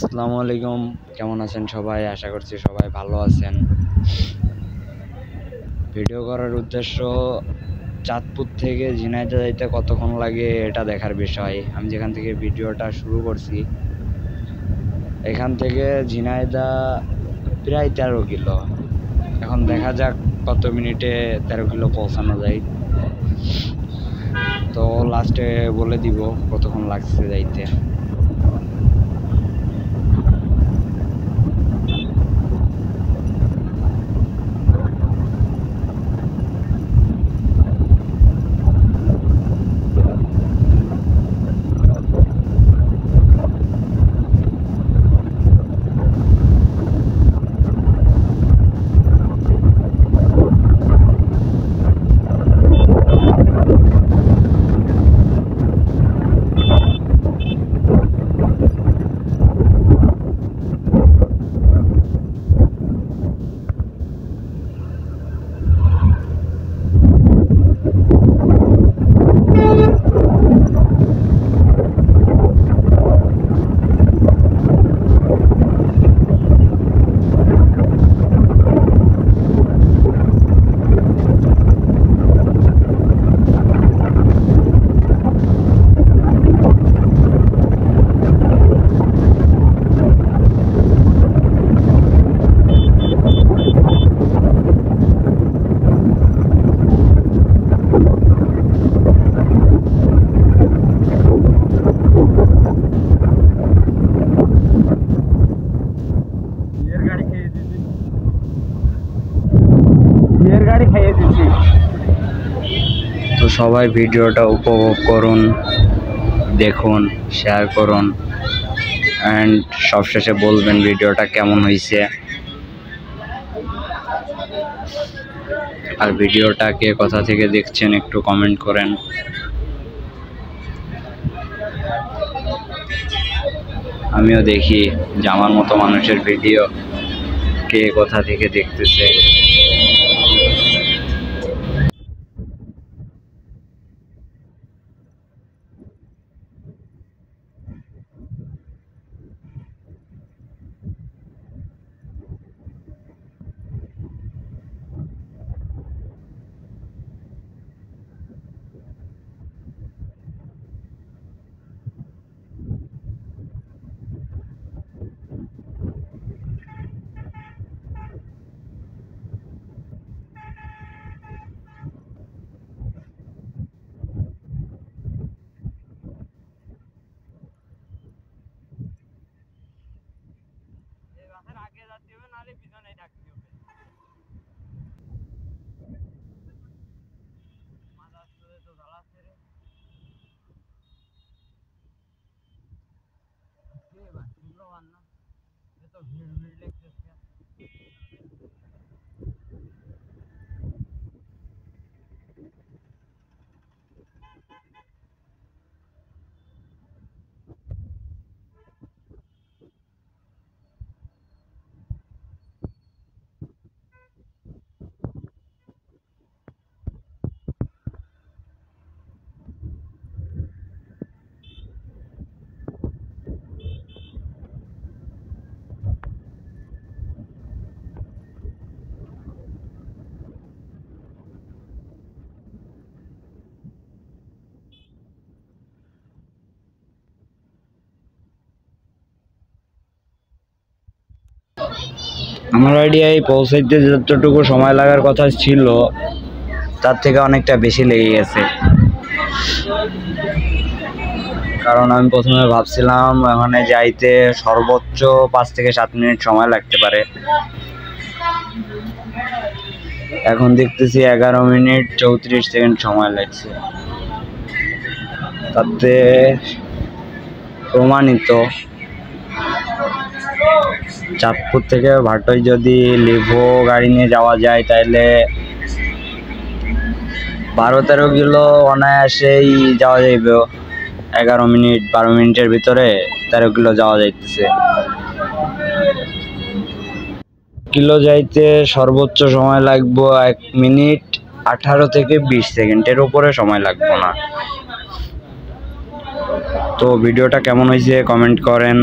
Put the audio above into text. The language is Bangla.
আসসালামু আলাইকুম, কেমন আছেন সবাই? আশা করছি সবাই ভালো আছেন। ভিডিও করার উদ্দেশ্য চাঁদপুর থেকে ঝিনাইদহ যাইতে কতক্ষণ লাগে এটা দেখার বিষয়। আমি যেখান থেকে ভিডিওটা শুরু করছি এখান থেকে ঝিনাইদহ প্রায় 13 কিলো। এখন দেখা যাক কত মিনিটে 13 কিলো পৌঁছানো যায়। তো লাস্টে বলে দিব কতক্ষণ লাগছে যাইতে। তো সবাই ভিডিওটা উপভোগ করুন, দেখুন, শেয়ার করুন অ্যান্ড সবশেষে বলবেন ভিডিওটা কেমন হয়েছে। আর ভিডিওটা কে কোথা থেকে দেখছেন একটু কমেন্ট করেন। আমিও দেখি যে আমার মতো মানুষের ভিডিও কে কোথা থেকে দেখতেছে। আগে যাতে হবে, নাহলে পিছনে থাকতে হবে। মাথা তো জ্বালাচ্ছে রে। না, এ তো ভিড় ভিড় লেগতেছে। আমার আইডিয়ায় পৌঁছাইতে যতটুকু সময় লাগার কথা ছিল তার থেকে অনেকটা বেশি লেগে গেছে। কারণ আমি প্রথমে ভাবছিলাম ওখানে যাইতে সর্বোচ্চ 5 থেকে 7 মিনিট সময় লাগতে পারে, এখন দেখতেছি 11 মিনিট 34 সেকেন্ড সময় লাগছে। তাতে প্রমাণিত চাঁদপুর থেকে ভাটই যদি লিভো গাড়ি নিয়ে যাওয়া যায় তাহলে 12-13 কিলো অনায়াসেই যাওয়া যাইবে। 11 মিনিট 12 মিনিটের ভিতরে 13 কিলো যাওয়া যাইতেছে। কিলো যাইতে সর্বোচ্চ সময় লাগবে 1 মিনিট 18 থেকে 20 সেকেন্ডের উপরে সময় লাগবে না। তো ভিডিওটা কেমন হয়েছে কমেন্ট করেন।